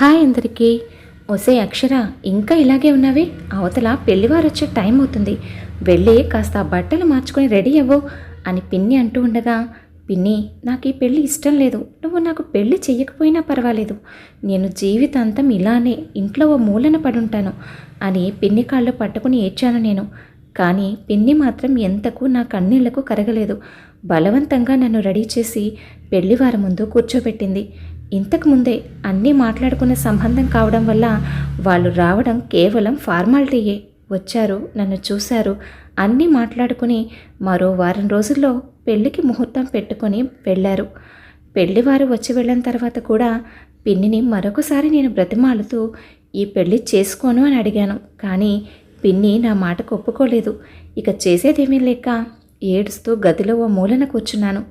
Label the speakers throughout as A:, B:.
A: Hi అందరికీ. ఒసే అక్షర, ఇంకా ఇలాగే ఉన్నావే? అవతల పెళ్లివారు వచ్చే టైం అవుతుంది, వెళ్ళి కాస్త ఆ బట్టలు మార్చుకొని రెడీ అవ్వు అని పిన్ని అంటూ ఉండగా, పిన్ని నాకు ఈ పెళ్ళి ఇష్టం లేదు, నువ్వు నాకు పెళ్ళి చెయ్యకపోయినా పర్వాలేదు, నేను జీవితాంతం ఇలానే ఇంట్లో ఓ మూలన పడుంటాను అని పిన్ని కాళ్ళు పట్టుకుని ఏడ్చాను నేను. కానీ పిన్ని మాత్రం ఎంతకు నా కన్నీళ్లకు కరగలేదు. బలవంతంగా నన్ను రెడీ చేసి పెళ్లివారి ముందు కూర్చోబెట్టింది. ఇంతకుముందే అన్నీ మాట్లాడుకున్న సంబంధం కావడం వల్ల వాళ్ళు రావడం కేవలం ఫార్మాలిటీయే. వచ్చారు, నన్ను చూశారు, అన్నీ మాట్లాడుకుని మరో వారం రోజుల్లో పెళ్ళికి ముహూర్తం పెట్టుకొని వెళ్ళారు. పెళ్లివారు వచ్చి వెళ్ళిన తర్వాత కూడా పిన్నిని మరొకసారి నేను బ్రతిమాలుతూ ఈ పెళ్ళి చేసుకోను అని అడిగాను. కానీ పిన్ని నా మాటకు ఒప్పుకోలేదు. ఇక చేసేదేమీ లేక ఏడుస్తూ గదిలో ఓ మూలన కూర్చున్నాను.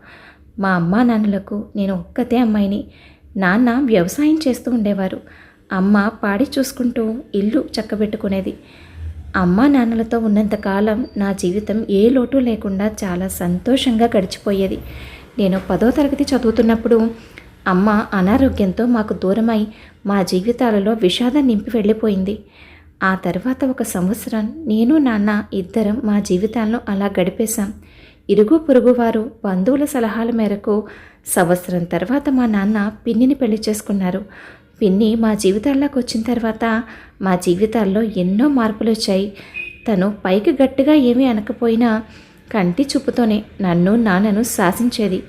A: మా అమ్మా నాన్నలకు నేను ఒక్కతే అమ్మాయిని. నాన్న వ్యవసాయం చేస్తూ ఉండేవారు, అమ్మ పాడి చూసుకుంటూ ఇల్లు చక్కబెట్టుకునేది. అమ్మా నాన్నలతో ఉన్నంతకాలం నా జీవితం ఏ లోటు లేకుండా చాలా సంతోషంగా గడిచిపోయేది. నేను 10వ తరగతి చదువుతున్నప్పుడు అమ్మ అనారోగ్యంతో మాకు దూరమై మా జీవితాలలో విషాదం నింపి వెళ్ళిపోయింది. ఆ తర్వాత 1 సంవత్సరం నేను నాన్న ఇద్దరం మా జీవితాలను అలా గడిపేశాం. ఇరుగు పొరుగు వారు బంధువుల సలహాల మేరకు సంవత్సరం తర్వాత మా నాన్న పిన్నిని పెళ్లి చేసుకున్నారు. పిన్ని మా జీవితాల్లోకి వచ్చిన తర్వాత మా జీవితాల్లో ఎన్నో మార్పులు వచ్చాయి. తను పైకి గట్టిగా ఏమీ అనకపోయినా కంటి చూపుతోనే నన్ను నాన్నను శాసించేది.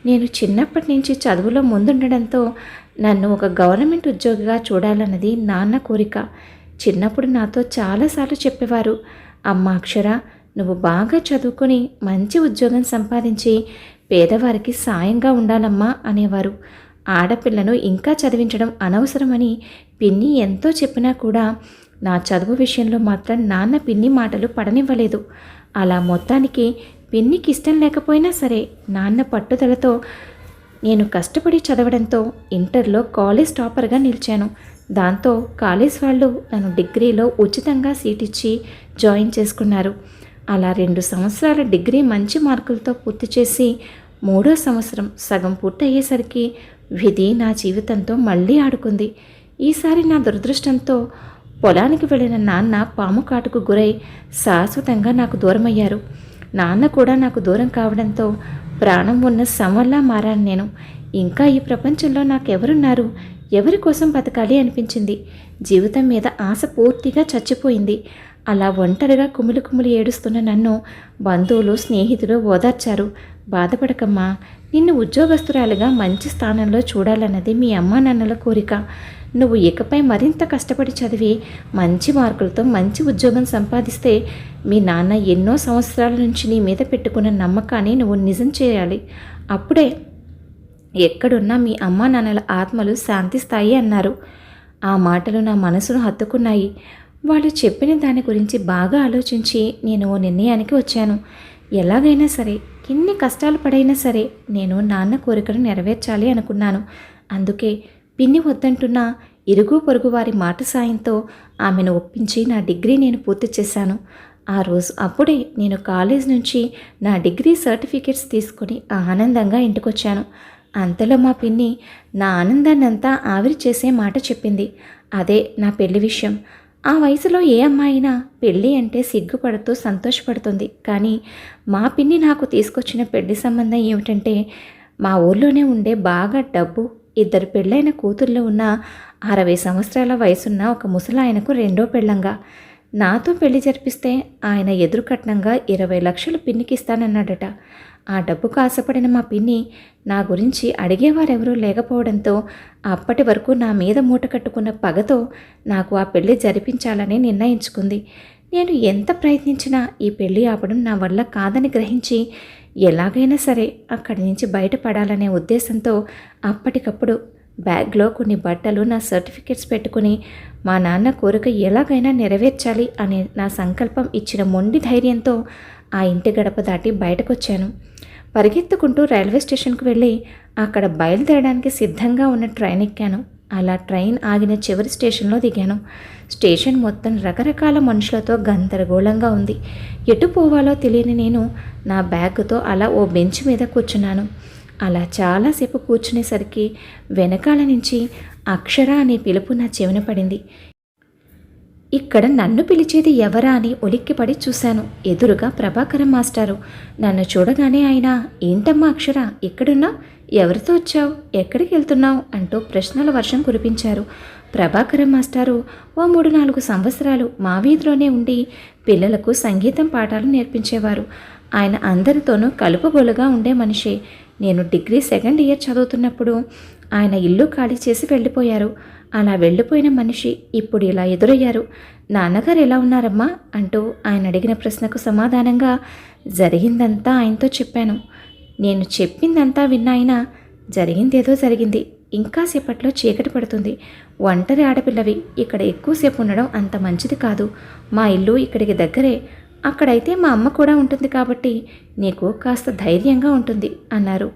A: నేను చిన్నప్పటి నుంచి చదువులో ముందుండడంతో నన్ను ఒక గవర్నమెంట్ ఉద్యోగిగా చూడాలన్నది నాన్న కోరిక. చిన్నప్పుడు నాతో చాలాసార్లు చెప్పేవారు, అమ్మ అక్షర, నువ్వు బాగా చదువుకొని మంచి ఉద్యోగం సంపాదించి పేదవారికి సాయంగా ఉండాలమ్మా అనేవారు. ఆడపిల్లను ఇంకా చదివించడం అనవసరమని పిన్ని ఎంతో చెప్పినా కూడా నా చదువు విషయంలో మాత్రం నాన్న పిన్ని మాటలు పడనివ్వలేదు. అలా మొత్తానికి పిన్నికి ఇష్టం లేకపోయినా సరే నాన్న పట్టుదలతో నేను కష్టపడి చదవడంతో ఇంటర్లో కాలేజ్ టాపర్గా నిలిచాను. దాంతో కాలేజ్ వాళ్ళు నన్ను డిగ్రీలో ఉచితంగా సీట్ ఇచ్చి జాయిన్ చేసుకున్నారు. అలా 2 సంవత్సరాల డిగ్రీ మంచి మార్కులతో పూర్తి చేసి 3వ సంవత్సరం సగం పూర్తయ్యేసరికి విధి నా జీవితంతో మళ్ళీ ఆడుకుంది. ఈసారి నా దురదృష్టంతో పొలానికి వెళ్ళిన నాన్న పాము కాటుకు గురై శాశ్వతంగా నాకు దూరమయ్యారు. నాన్న కూడా నాకు దూరం కావడంతో ప్రాణం ఉన్న శవంలా మారాను నేను. ఇంకా ఈ ప్రపంచంలో నాకెవరున్నారు, ఎవరి కోసం బతకాలి అనిపించింది. జీవితం మీద ఆశ పూర్తిగా చచ్చిపోయింది. అలా ఒంటరిగా కుమిలి కుమిలి ఏడుస్తున్న నన్ను బంధువులు స్నేహితులు ఓదార్చారు. బాధపడకమ్మా, నిన్ను ఉద్యోగస్తురాలుగా మంచి స్థానంలో చూడాలన్నది మీ అమ్మా నాన్నల కోరిక. నువ్వు ఇకపై మరింత కష్టపడి చదివి మంచి మార్కులతో మంచి ఉద్యోగం సంపాదిస్తే మీ నాన్న ఎన్నో సంవత్సరాల నుంచి నీ మీద పెట్టుకున్న నమ్మకాన్ని నువ్వు నిజం చేయాలి. అప్పుడే ఎక్కడున్నా మీ అమ్మా నాన్నల ఆత్మలు శాంతిస్తాయి అన్నారు. ఆ మాటలు నా మనసును హత్తుకున్నాయి. వాళ్ళు చెప్పిన దాని గురించి బాగా ఆలోచించి నేను ఓ నిర్ణయానికి వచ్చాను. ఎలాగైనా సరే, ఎన్ని కష్టాలు పడైనా సరే నేను నాన్న కోరికను నెరవేర్చాలి అనుకున్నాను. అందుకే పిన్ని వద్దంటున్న ఇరుగు పొరుగు వారి మాట సాయంతో ఆమెను ఒప్పించి నా డిగ్రీ నేను పూర్తి చేశాను. ఆ రోజు అప్పుడే నేను కాలేజ్ నుంచి నా డిగ్రీ సర్టిఫికేట్స్ తీసుకొని ఆనందంగా ఇంటికొచ్చాను. అంతలో మా పిన్ని నా ఆనందాన్నంతా ఆవిరి చేసే మాట చెప్పింది. అదే నా పెళ్లి విషయం. ఆ వయసులో ఏ అమ్మాయినా పెళ్ళి అంటే సిగ్గుపడుతూ సంతోషపడుతుంది. కానీ మా పిన్ని నాకు తీసుకొచ్చిన పెళ్లి సంబంధం ఏమిటంటే, మా ఊర్లోనే ఉండే బాగా డబ్బు 2 పెళ్ళైన కూతుర్లు ఉన్న 60 సంవత్సరాల వయసున్న ఒక ముసలాయనకు 2వ పెళ్ళంగా. నాతో పెళ్లి జరిపిస్తే ఆయన ఎదురు కట్నంగా 20 లక్షలు పిన్నికి ఇస్తానన్నాడట. ఆ డబ్బుకు ఆశపడిన మా పిన్ని నా గురించి అడిగేవారెవరూ లేకపోవడంతో అప్పటి వరకు నా మీద మూట కట్టుకున్న పగతో నాకు ఆ పెళ్లి జరిపించాలని నిర్ణయించుకుంది. నేను ఎంత ప్రయత్నించినా ఈ పెళ్లి ఆపడం నా వల్ల కాదని గ్రహించి ఎలాగైనా సరే అక్కడి నుంచి బయటపడాలనే ఉద్దేశంతో అప్పటికప్పుడు బ్యాగ్లో కొన్ని బట్టలు, నా సర్టిఫికెట్స్ పెట్టుకుని మా నాన్న కోరిక ఎలాగైనా నెరవేర్చాలి అనే నా సంకల్పం ఇచ్చిన మొండి ధైర్యంతో ఆ ఇంటి గడప దాటి బయటకొచ్చాను. పరిగెత్తుకుంటూ రైల్వే స్టేషన్కు వెళ్ళి అక్కడ బయలుదేరడానికి సిద్ధంగా ఉన్న ట్రైన్ ఎక్కాను. అలా ట్రైన్ ఆగిన చివరి స్టేషన్లో దిగాను. స్టేషన్ మొత్తం రకరకాల మనుషులతో గందరగోళంగా ఉంది. ఎటు పోవాలో తెలియని నేను నా బ్యాగ్తో అలా ఓ బెంచ్ మీద కూర్చున్నాను. అలా చాలాసేపు కూర్చునేసరికి వెనకాల నుంచి అక్షర అనే పిలుపు నా చెవిన పడింది. ఇక్కడ నన్ను పిలిచేది ఎవరా అని ఉలిక్కిపడి చూశాను. ఎదురుగా ప్రభాకరం మాస్టారు. నన్ను చూడగానే ఆయన, ఏంటమ్మా అక్షర, ఎక్కడున్నావు? ఎవరితో వచ్చావు? ఎక్కడికి వెళ్తున్నావు? అంటూ ప్రశ్నల వర్షం కురిపించారు. ప్రభాకరం మాస్టారు ఓ 3-4 సంవత్సరాలు మా వీధిలోనే ఉండి పిల్లలకు సంగీతం పాఠాలు నేర్పించేవారు. ఆయన అందరితోనూ కలుపుగోలుగా ఉండే మనిషి. నేను డిగ్రీ 2nd ఇయర్ చదువుతున్నప్పుడు ఆయన ఇల్లు ఖాళీ చేసి వెళ్ళిపోయారు. అలా వెళ్ళిపోయిన మనిషి ఇప్పుడు ఇలా ఎదురయ్యారు. నాన్నగారు ఎలా ఉన్నారమ్మా అంటూ ఆయన అడిగిన ప్రశ్నకు సమాధానంగా జరిగిందంతా ఆయనతో చెప్పాను. నేను చెప్పిందంతా విన్న ఆయన, జరిగిందేదో జరిగింది, ఇంకా సేపట్లో చీకటి పడుతుంది, ఒంటరి ఆడపిల్లవి ఇక్కడ ఎక్కువసేపు ఉండడం అంత మంచిది కాదు, మా ఇల్లు ఇక్కడికి దగ్గరే, అక్కడైతే మా అమ్మ కూడా ఉంటుంది కాబట్టి నీకు కాస్త ధైర్యంగా ఉంటుంది అన్నారు.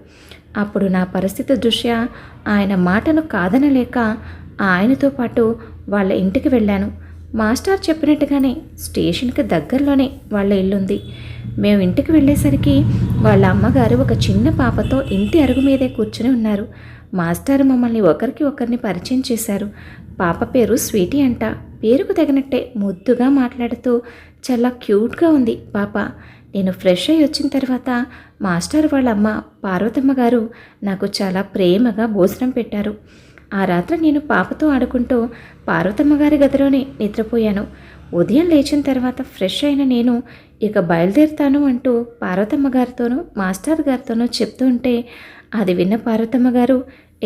A: అప్పుడు నా పరిస్థితి దృష్ట్యా ఆయన మాటను కాదనలేక ఆయనతో పాటు వాళ్ళ ఇంటికి వెళ్ళాను. మాస్టర్ చెప్పినట్టుగానే స్టేషన్కి దగ్గరలోనే వాళ్ళ ఇల్లుంది. మేము ఇంటికి వెళ్ళేసరికి వాళ్ళ అమ్మగారు ఒక చిన్న పాపతో ఇంటి అరుగు మీదే కూర్చుని ఉన్నారు. మాస్టర్ మమ్మల్ని ఒకరికి ఒకరిని పరిచయం చేశారు. పాప పేరు స్వీటీ అంట. పేరుకు తగినట్టే ముద్దుగా మాట్లాడుతూ చాలా క్యూట్గా ఉంది పాప. నేను ఫ్రెష్ అయ్యి వచ్చిన తర్వాత మాస్టర్ వాళ్ళ అమ్మ పార్వతమ్మ గారు నాకు చాలా ప్రేమగా భోజనం పెట్టారు. ఆ రాత్రి నేను పాపతో ఆడుకుంటూ పార్వతమ్మ గారి గదిలోనే నిద్రపోయాను. ఉదయం లేచిన తర్వాత ఫ్రెష్ అయిన నేను ఇక బయలుదేరుతాను అంటూ పార్వతమ్మ గారితోనూ మాస్టర్ గారితోనూ చెప్తూ ఉంటే అది విన్న పార్వతమ్మ గారు,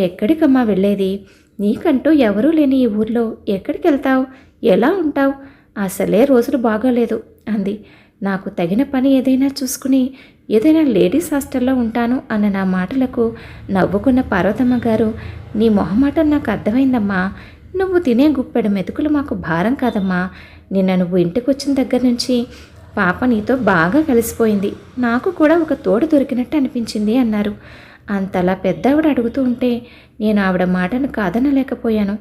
A: ఎక్కడికమ్మా వెళ్ళేది? నీకంటూ ఎవరూ లేని ఈ ఊర్లో ఎక్కడికి వెళ్తావు? ఎలా ఉంటావు? అసలే రోజులు బాగోలేదు అంది. నాకు తగిన పని ఏదైనా చూసుకుని ఏదైనా లేడీస్ హాస్టల్లో ఉంటాను అన్న నా మాటలకు నవ్వుకున్న పార్వతమ్మ గారు, నీ మొహమాటం నాకు అర్థమైందమ్మా. నువ్వు తినే గుప్పెడు మెతుకులు మాకు భారం కాదమ్మా. నిన్న నువ్వు ఇంటికి వచ్చిన దగ్గర నుంచి పాప నీతో బాగా కలిసిపోయింది. నాకు కూడా ఒక తోడు దొరికినట్టు అనిపించింది అన్నారు. అంతలా పెద్దావిడ అడుగుతూ ఉంటే నేను ఆవిడ మాటను కాదనలేకపోయాను.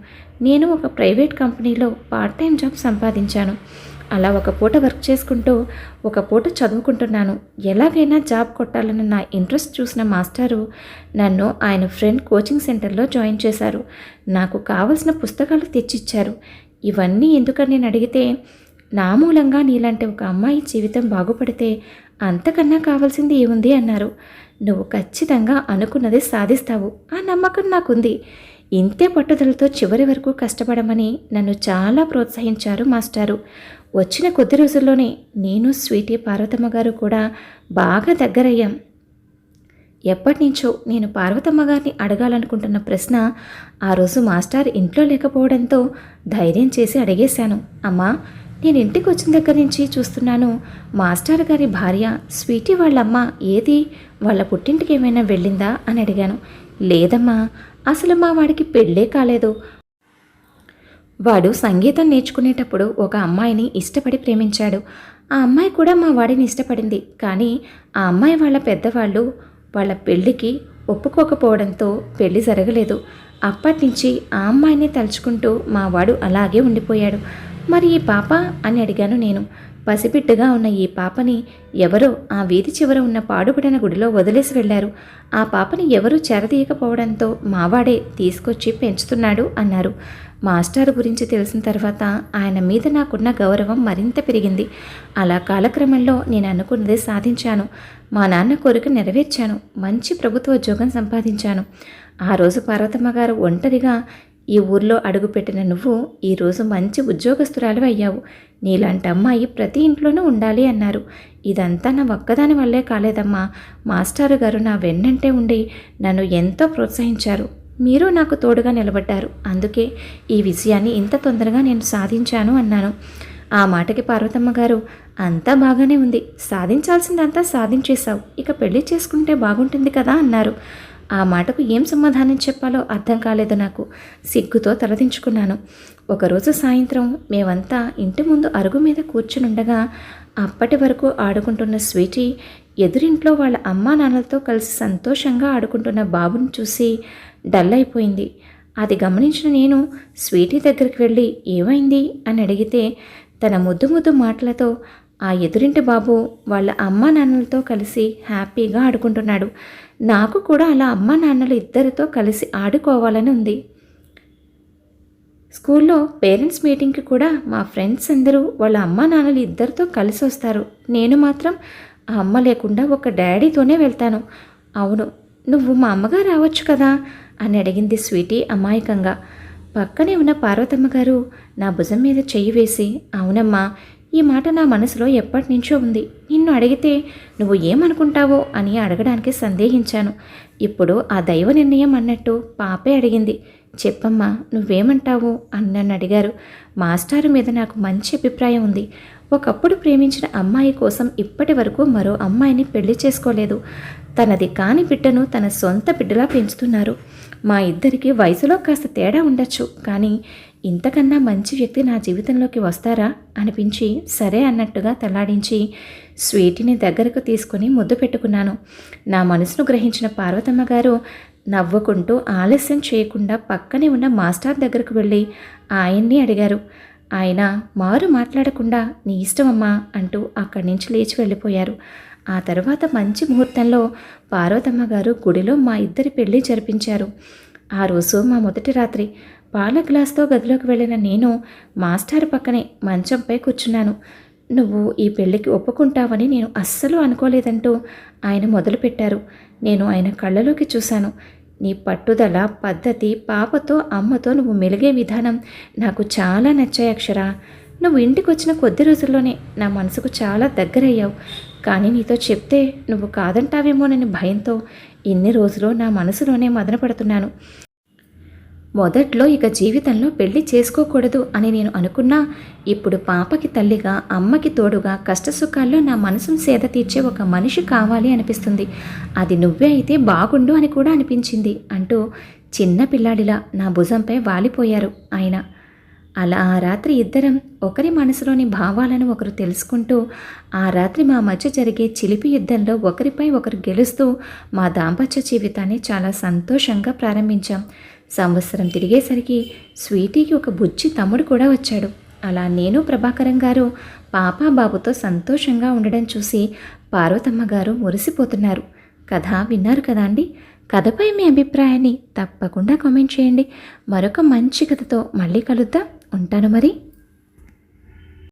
A: నేను ఒక ప్రైవేట్ కంపెనీలో పార్ట్ టైం జాబ్ సంపాదించాను. అలా ఒక పూట వర్క్ చేసుకుంటూ ఒక పూట చదువుకుంటున్నాను. ఎలాగైనా జాబ్ కొట్టాలన్న నా ఇంట్రెస్ట్ చూసిన మాస్టారు నన్ను ఆయన ఫ్రెండ్ కోచింగ్ సెంటర్లో జాయిన్ చేశారు. నాకు కావలసిన పుస్తకాలు తెచ్చిచ్చారు. ఇవన్నీ ఎందుకని నేను అడిగితే, నా మూలంగా నీలాంటి ఒక అమ్మాయి జీవితం బాగుపడితే అంతకన్నా కావాల్సింది ఏముంది అన్నారు. నువ్వు ఖచ్చితంగా అనుకున్నది సాధిస్తావు, ఆ నమ్మకం నాకుంది. ఇంతే పట్టుదలతో చివరి వరకు కష్టపడమని నన్ను చాలా ప్రోత్సహించారు మాస్టారు. వచ్చిన కొద్ది రోజుల్లోనే నేను స్వీటీ పార్వతమ్మ గారు కూడా బాగా దగ్గరయ్యాం. ఎప్పటినుంచో నేను పార్వతమ్మ గారిని అడగాలనుకుంటున్న ప్రశ్న ఆ రోజు మాస్టర్ ఇంట్లో లేకపోవడంతో ధైర్యం చేసి అడిగేశాను. అమ్మా, నేను ఇంటికి వచ్చిన దగ్గర నుంచి చూస్తున్నాను, మాస్టర్ గారి భార్య స్వీటీ వాళ్ళమ్మ ఏది? వాళ్ళ పుట్టింటికి ఏమైనా వెళ్ళిందా అని అడిగాను. లేదమ్మా, అసలు మా వాడికి పెళ్ళే కాలేదు. వాడు సంగీతం నేర్చుకునేటప్పుడు ఒక అమ్మాయిని ఇష్టపడి ప్రేమించాడు. ఆ అమ్మాయి కూడా మా వాడిని ఇష్టపడింది. కానీ ఆ అమ్మాయి వాళ్ళ పెద్దవాళ్ళు వాళ్ళ పెళ్ళికి ఒప్పుకోకపోవడంతో పెళ్ళి జరగలేదు. అప్పటినుంచి ఆ అమ్మాయిని తలుచుకుంటూ మా వాడు అలాగే ఉండిపోయాడు. మరి ఈ పాప అని అడిగాను నేను. పసిబిడ్డగా ఉన్న ఈ పాపని ఎవరో ఆ వీధి చివర ఉన్న పాడుబడిన గుడిలో వదిలేసి వెళ్లారు. ఆ పాపని ఎవరూ చెరదీయకపోవడంతో మావాడే తీసుకొచ్చి పెంచుతున్నాడు అన్నారు. మాస్టర్ గురించి తెలిసిన తర్వాత ఆయన మీద నాకున్న గౌరవం మరింత పెరిగింది. అలా కాలక్రమంలో నేను అనుకున్నదే సాధించాను. మా నాన్న కోరిక నెరవేర్చాను. మంచి ప్రభుత్వ ఉద్యోగం సంపాదించాను. ఆ రోజు పార్వతమ్మ గారు ఒంటరిగా, ఈ ఊర్లో అడుగుపెట్టిన నువ్వు ఈరోజు మంచి ఉద్యోగస్తురాలు అయ్యావు. నీలాంటి అమ్మాయి ప్రతి ఇంట్లోనూ ఉండాలి అన్నారు. ఇదంతా నా ఒక్కదాని వల్లే కాలేదమ్మా. మాస్టారు గారు నా వెన్నంటే ఉండి నన్ను ఎంతో ప్రోత్సహించారు. మీరు నాకు తోడుగా నిలబడ్డారు. అందుకే ఈ విజయాన్ని ఇంత తొందరగా నేను సాధించాను అన్నాను. ఆ మాటకి పార్వతమ్మ గారు, అంతా బాగానే ఉంది, సాధించాల్సిందంతా సాధించేశావు, ఇక పెళ్లి చేసుకుంటే బాగుంటుంది కదా అన్నారు. ఆ మాటకు ఏం సమాధానం చెప్పాలో అర్థం కాలేదు నాకు. సిగ్గుతో తలదించుకున్నాను. ఒకరోజు సాయంత్రం మేమంతా ఇంటి ముందు అరుగు మీద కూర్చునుండగా అప్పటి వరకు ఆడుకుంటున్న స్వీటీ ఎదురింట్లో వాళ్ళ అమ్మా నాన్నలతో కలిసి సంతోషంగా ఆడుకుంటున్న బాబుని చూసి డల్ అయిపోయింది. అది గమనించిన నేను స్వీటీ దగ్గరికి వెళ్ళి ఏమైంది అని అడిగితే తన ముద్దు ముద్దు మాటలతో ఆ ఎదురింటి బాబు వాళ్ళ అమ్మా నాన్నలతో కలిసి హ్యాపీగా ఆడుకుంటున్నాడు. నాకు కూడా అలా అమ్మా నాన్నలు ఇద్దరితో కలిసి ఆడుకోవాలని ఉంది. స్కూల్లో పేరెంట్స్ మీటింగ్కి కూడా మా ఫ్రెండ్స్ అందరూ వాళ్ళ అమ్మా నాన్నలు ఇద్దరితో కలిసి వస్తారు. నేను మాత్రం ఆ అమ్మ లేకుండా ఒక డాడీతోనే వెళ్తాను. అవును, నువ్వు మా అమ్మగా రావచ్చు కదా అని అడిగింది స్వీటీ అమాయకంగా. పక్కనే ఉన్న పార్వతమ్మ గారు నా భుజం మీద చెయ్యి వేసి, అవునమ్మా, ఈ మాట నా మనసులో ఎప్పటి నుంచో ఉంది. నిన్ను అడిగితే నువ్వు ఏమనుకుంటావో అని అడగడానికి సందేహించాను. ఇప్పుడు ఆ దైవ నిర్ణయం అన్నట్టు పాపే అడిగింది. చెప్పమ్మా, నువ్వేమంటావు అని నన్ను అడిగారు. మాస్టారు మీద నాకు మంచి అభిప్రాయం ఉంది. ఒకప్పుడు ప్రేమించిన అమ్మాయి కోసం ఇప్పటి వరకు మరో అమ్మాయిని పెళ్లి చేసుకోలేదు. తనది కాని బిడ్డను తన సొంత బిడ్డలా పెంచుతున్నారు. మా ఇద్దరికి వయసులో కాస్త తేడా ఉండొచ్చు, కానీ ఇంతకన్నా మంచి వ్యక్తి నా జీవితంలోకి వస్తారా అనిపించి సరే అన్నట్టుగా తలాడించి స్వీటీని దగ్గరకు తీసుకుని ముద్దు పెట్టుకున్నాను. నా మనసును గ్రహించిన పార్వతమ్మ గారు నవ్వుకుంటూ ఆలస్యం చేయకుండా పక్కనే ఉన్న మాస్టర్ దగ్గరకు వెళ్ళి ఆయన్ని అడిగారు. ఆయన మారు మాట్లాడకుండా నీ ఇష్టమమ్మా అంటూ అక్కడి నుంచి లేచి వెళ్ళిపోయారు. ఆ తర్వాత మంచి ముహూర్తంలో పార్వతమ్మ గారు గుడిలో మా ఇద్దరి పెళ్లి జరిపించారు. ఆ రోజు మా మొదటి రాత్రి. పాల గ్లాస్తో గదిలోకి వెళ్ళిన నేను మాస్టర్ పక్కనే మంచంపై కూర్చున్నాను. నువ్వు ఈ పెళ్ళికి ఒప్పుకుంటావని నేను అస్సలు అనుకోలేదంటూ ఆయన మొదలుపెట్టారు. నేను ఆయన కళ్ళలోకి చూశాను. నీ పట్టుదల, పద్ధతి, పాపతో అమ్మతో నువ్వు మెలిగే విధానం నాకు చాలా నచ్చాయి అక్షర. నువ్వు ఇంటికి వచ్చిన కొద్ది రోజుల్లోనే నా మనసుకు చాలా దగ్గరయ్యావు. కానీ నీతో చెప్తే నువ్వు కాదంటావేమోనని భయంతో ఇన్ని రోజులు నా మనసులోనే మదనపడుతున్నాను. మొదట్లో ఇక జీవితంలో పెళ్లి చేసుకోకూడదు అని నేను అనుకున్నా, ఇప్పుడు పాపకి తల్లిగా, అమ్మకి తోడుగా, కష్టసుఖాల్లో నా మనసును సేద తీర్చే ఒక మనిషి కావాలి అనిపిస్తుంది. అది నువ్వే అయితే బాగుండు అని కూడా అనిపించింది అంటూ చిన్న పిల్లాడిలా నా భుజంపై వాలిపోయారు ఆయన. అలా ఆ రాత్రి ఇద్దరం ఒకరి మనసులోని భావాలను ఒకరు తెలుసుకుంటూ, ఆ రాత్రి మా మధ్య జరిగే చిలిపి యుద్ధంలో ఒకరిపై ఒకరు గెలుస్తూ మా దాంపత్య జీవితాన్ని చాలా సంతోషంగా ప్రారంభించాం. సంవత్సరం తిరిగేసరికి స్వీటీకి ఒక బుజ్జి తమ్ముడు కూడా వచ్చాడు. అలా నేను, ప్రభాకరం గారు పాపా బాబుతో సంతోషంగా ఉండడం చూసి పార్వతమ్మ గారు మురిసిపోతున్నారు. కథ విన్నారు కదా అండి. కథపై మీ అభిప్రాయాన్ని తప్పకుండా కామెంట్ చేయండి. మరొక మంచి కథతో మళ్ళీ కలుద్దాం. ఉంటాను మరి.